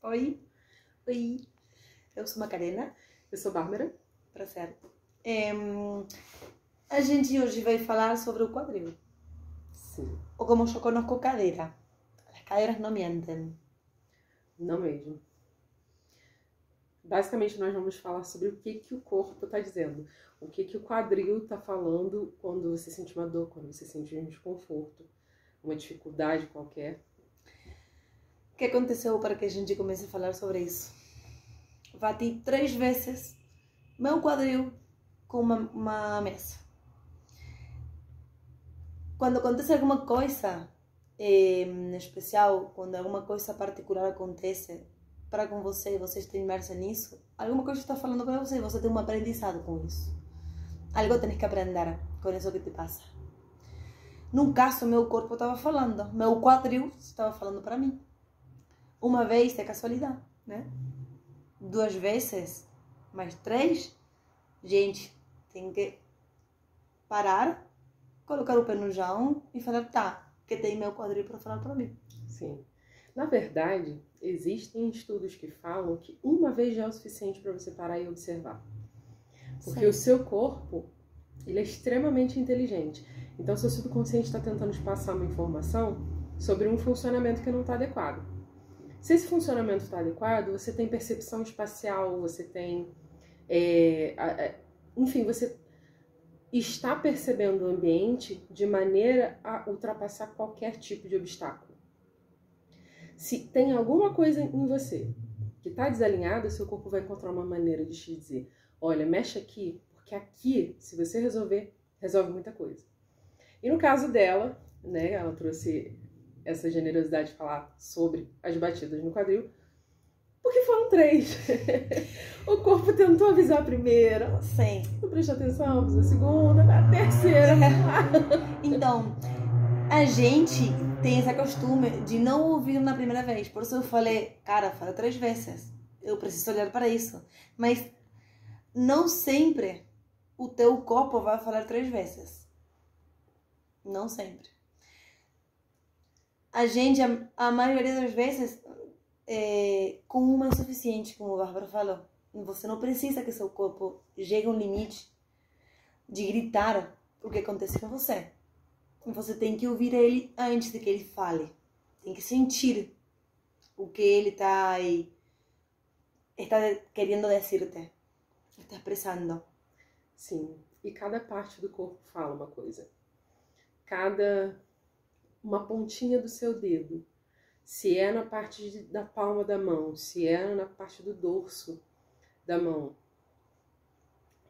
Oi, oi, eu sou Macarena. Eu sou Bárbara. Prazer. A gente hoje vai falar sobre o quadril, Sim, ou como eu conozco, cadeira. As cadeiras não mentem. não mesmo. Basicamente, nós vamos falar sobre o que o corpo está dizendo. O que o quadril está falando quando você sente uma dor, quando você sente um desconforto, uma dificuldade qualquer. O que aconteceu para que a gente comece a falar sobre isso? Bati 3 vezes meu quadril com uma mesa. Quando acontece alguma coisa especial, quando alguma coisa particular acontece para com você e você está imersa nisso, alguma coisa está falando para você e você tem um aprendizado com isso. Algo tens que aprender com isso que te passa. Num caso, meu corpo estava falando, meu quadril estava falando para mim. Uma vez é casualidade, né? 2 vezes, mais 3, gente, tem que parar, colocar o pé no chão e falar, tá, que tem meu quadril para falar para mim. Sim. Na verdade, existem estudos que falam que uma vez já é o suficiente para você parar e observar. Porque o seu corpo, ele é extremamente inteligente. Então, seu subconsciente está tentando te passar uma informação sobre um funcionamento que não está adequado. Se esse funcionamento está adequado, você tem percepção espacial, você tem... enfim, você está percebendo o ambiente de maneira a ultrapassar qualquer tipo de obstáculo. Se tem alguma coisa em você que está desalinhada, seu corpo vai encontrar uma maneira de te dizer, olha, mexe aqui, porque aqui, se você resolver, resolve muita coisa. E no caso dela, né, ela trouxe essa generosidade de falar sobre as batidas no quadril, porque foram 3. O corpo tentou avisar a primeira, Sim. não prestou atenção, avisou a segunda, a terceira. Então, a gente tem esse costume de não ouvir na primeira vez. Por isso eu falei, cara, fala 3 vezes. Eu preciso olhar para isso. Mas não sempre o teu corpo vai falar 3 vezes. Não sempre. A gente, a maioria das vezes, com uma é suficiente, como a Bárbara falou. Você não precisa que seu corpo chegue a um limite de gritar o que acontece com você. Você tem que ouvir ele antes de que ele fale. Tem que sentir o que ele está querendo dizer-te. Está expressando. Sim, e cada parte do corpo fala uma coisa. Uma pontinha do seu dedo. Se é na parte da palma da mão, se é na parte do dorso da mão.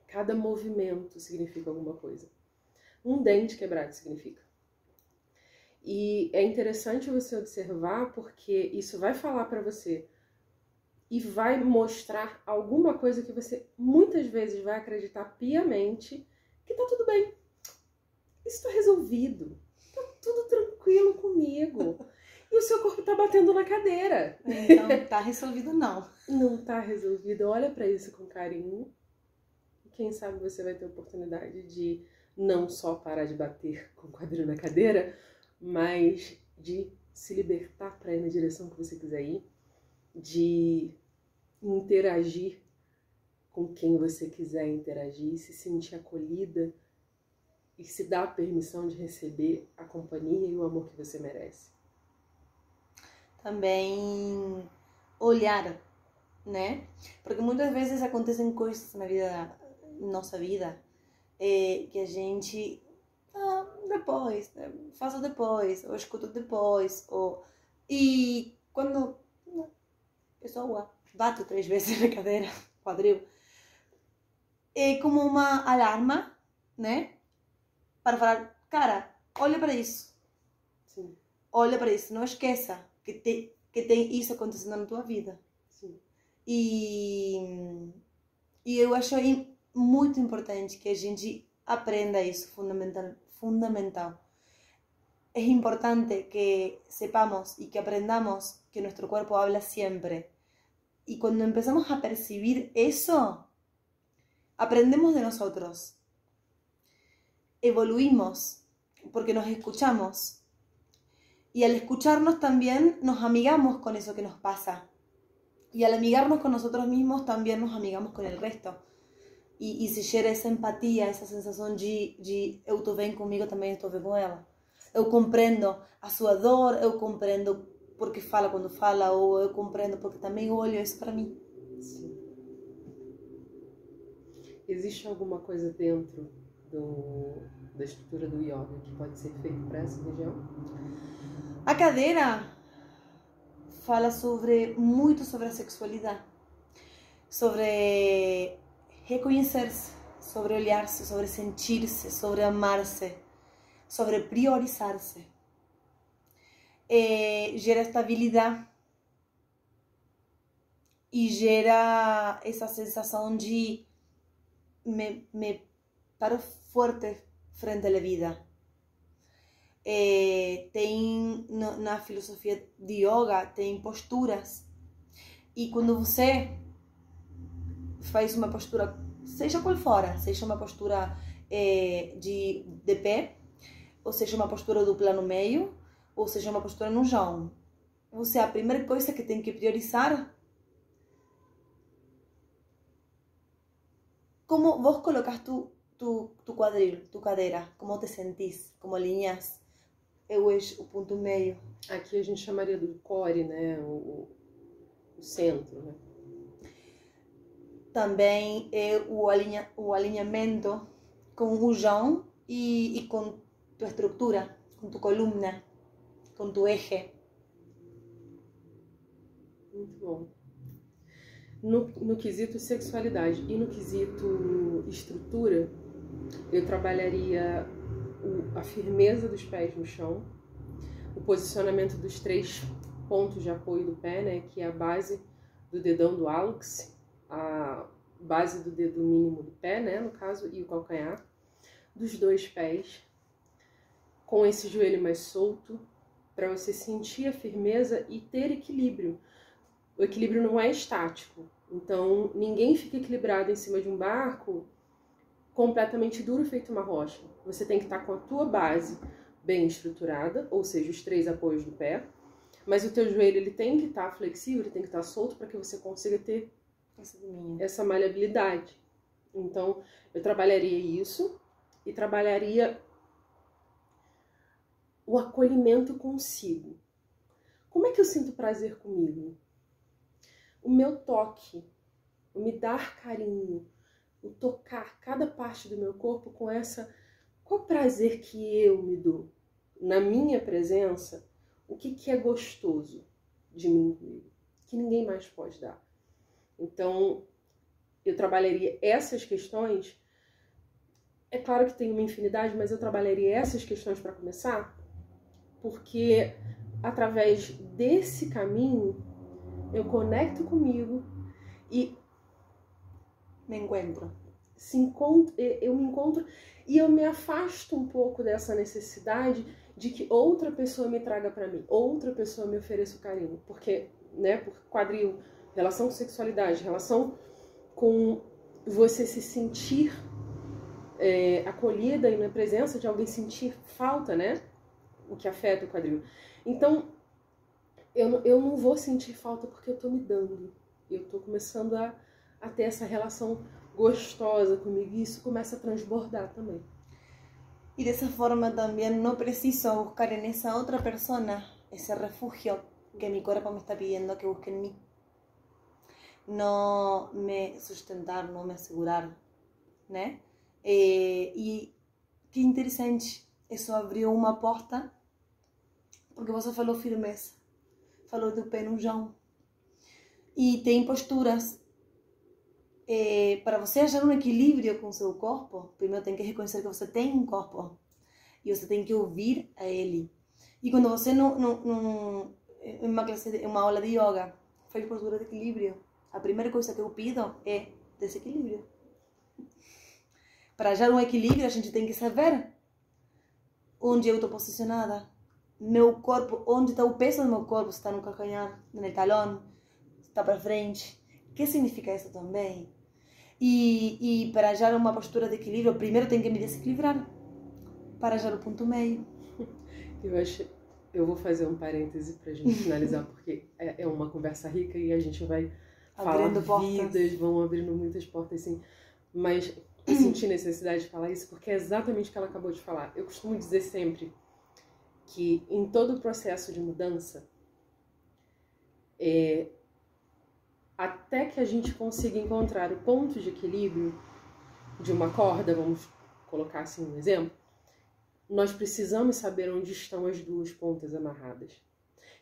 Cada movimento significa alguma coisa. Um dente quebrado significa. E é interessante você observar porque isso vai falar para você e vai mostrar alguma coisa que você muitas vezes vai acreditar piamente que tá tudo bem. Isso tá resolvido. Tá tudo tranquilo comigo. E o seu corpo tá batendo na cadeira. Então, tá resolvido não. Não tá resolvido. Olha para isso com carinho. E quem sabe você vai ter a oportunidade de não só parar de bater com o quadril na cadeira, mas de se libertar para ir na direção que você quiser ir, de interagir com quem você quiser interagir, se sentir acolhida e se dar a permissão de receber a companhia e o amor que você merece. Também olhar, né? Porque muitas vezes acontecem coisas na nossa vida, que a gente depois, né? Faço depois, ou escuto depois, e quando a pessoa bate 3 vezes na cadeira, quadril, é como uma alarma, né? Para falar, cara, olha para isso. Sim. Olha para isso, não esqueça que tem isso acontecendo na tua vida. Sim. E eu acho muito importante que a gente aprenda isso, fundamental. Es importante que sepamos y que aprendamos que nuestro cuerpo habla siempre. Y cuando empezamos a percibir eso, aprendemos de nosotros. Evoluimos porque nos escuchamos. Y al escucharnos también nos amigamos con eso que nos pasa. Y al amigarnos con nosotros mismos, también nos amigamos con el resto. E se gera essa empatia, essa sensação de eu estou bem comigo, também estou bem com ela. Eu compreendo a sua dor, eu compreendo porque fala quando fala, ou eu compreendo porque também olho isso para mim. Sim. Existe alguma coisa dentro da estrutura do yoga que pode ser feito para essa região? A cadeira fala muito sobre a sexualidade, sobre reconhecer-se, sobre olhar-se, sobre sentir-se, sobre amar-se, sobre priorizar-se. Gera estabilidade e gera essa sensação de me paro forte frente à vida. Tem na filosofia de yoga, tem posturas, e quando você faz uma postura, seja qual for, seja uma postura de pé, ou seja uma postura dupla no meio, ou seja uma postura no chão, a primeira coisa que tem que priorizar, como vos colocas tu quadril, tu cadeira, como te sentís, como alinhas o eixo, o ponto meio. Aqui a gente chamaria do core, né? O centro, né? Também é o alinhamento com o chão e com tua estrutura, com tua coluna, com tu eje. Muito bom. No quesito sexualidade e no quesito estrutura, eu trabalharia a firmeza dos pés no chão, o posicionamento dos 3 pontos de apoio do pé, né, que é a base do dedão do hálux, a base do dedo mínimo do pé, né, no caso, e o calcanhar, dos 2 pés, com esse joelho mais solto, para você sentir a firmeza e ter equilíbrio. O equilíbrio não é estático, então ninguém fica equilibrado em cima de um barco completamente duro, feito uma rocha. Você tem que estar com a tua base bem estruturada, ou seja, os 3 apoios do pé, mas o teu joelho ele tem que estar flexível, ele tem que estar solto para que você consiga ter essa maleabilidade. Então, eu trabalharia isso e trabalharia o acolhimento consigo. Como é que eu sinto prazer comigo? O meu toque, o me dar carinho, o tocar cada parte do meu corpo com qual prazer que eu me dou? Na minha presença, o que é gostoso de mim comigo? Que ninguém mais pode dar. Então, eu trabalharia essas questões. É claro que tem uma infinidade, mas eu trabalharia essas questões para começar, porque através desse caminho eu conecto comigo e eu me encontro e eu me afasto um pouco dessa necessidade de que outra pessoa me traga para mim, outra pessoa me ofereça o carinho, porque, né, por quadril, relação com sexualidade, relação com você se sentir acolhida e na presença de alguém, sentir falta, né, o que afeta o quadril. Então, eu não vou sentir falta porque eu tô me dando, eu tô começando a ter essa relação gostosa comigo, e isso começa a transbordar também. E dessa forma também não preciso buscar en esa otra persona ese refugio que mi cuerpo me está pidiendo que busque en mí. No me sustentar, não me asegurar, né? E que interessante, isso abriu uma porta, porque você falou firmeza, falou do pé no chão. E tem posturas. Para você achar um equilíbrio com o seu corpo, primeiro tem que reconhecer que você tem um corpo e você tem que ouvir a ele. E quando você em uma aula de yoga faz postura de equilíbrio, a primeira coisa que eu pido é desequilíbrio. Para achar um equilíbrio, a gente tem que saber onde eu estou posicionada, meu corpo, onde está o peso do meu corpo, se está no calcanhar, no talão, se está para frente. O que significa isso também? E para achar uma postura de equilíbrio, primeiro tem que me desequilibrar para achar o ponto meio. Eu acho Eu vou fazer um parêntese pra gente finalizar, porque é uma conversa rica e a gente vai Abrindo falar portas. vidas, vão abrindo muitas portas, sim. Mas eu senti necessidade de falar isso porque é exatamente o que ela acabou de falar. Eu costumo dizer sempre que em todo o processo de mudança, até que a gente consiga encontrar o ponto de equilíbrio de uma corda, vamos colocar assim um exemplo, nós precisamos saber onde estão as duas pontas amarradas.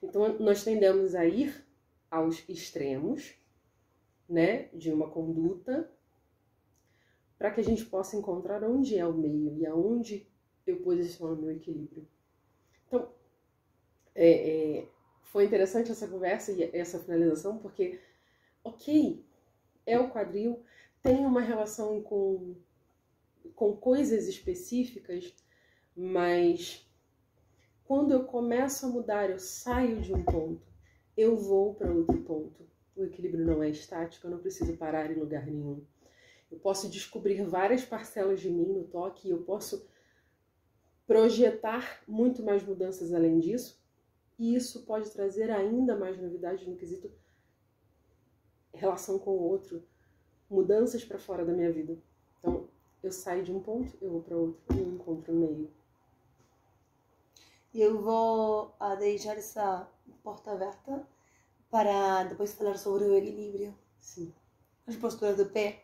Então, nós tendemos a ir aos extremos, né, de uma conduta, para que a gente possa encontrar onde é o meio e aonde eu posiciono o meu equilíbrio. Então, foi interessante essa conversa e essa finalização, porque, ok, é o quadril, tem uma relação com coisas específicas, mas quando eu começo a mudar, eu saio de um ponto, eu vou para outro ponto. O equilíbrio não é estático, eu não preciso parar em lugar nenhum. Eu posso descobrir várias parcelas de mim no toque e eu posso projetar muito mais mudanças além disso. E isso pode trazer ainda mais novidades no quesito relação com o outro, mudanças para fora da minha vida. Então, eu saio de um ponto, eu vou para outro e eu encontro o meio. E eu vou deixar essa porta aberta para depois falar sobre o equilíbrio. Sim. As posturas do pé.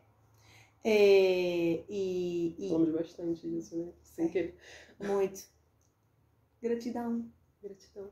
Falamos bastante disso, né? Sem querer. Muito. Gratidão. Gratidão.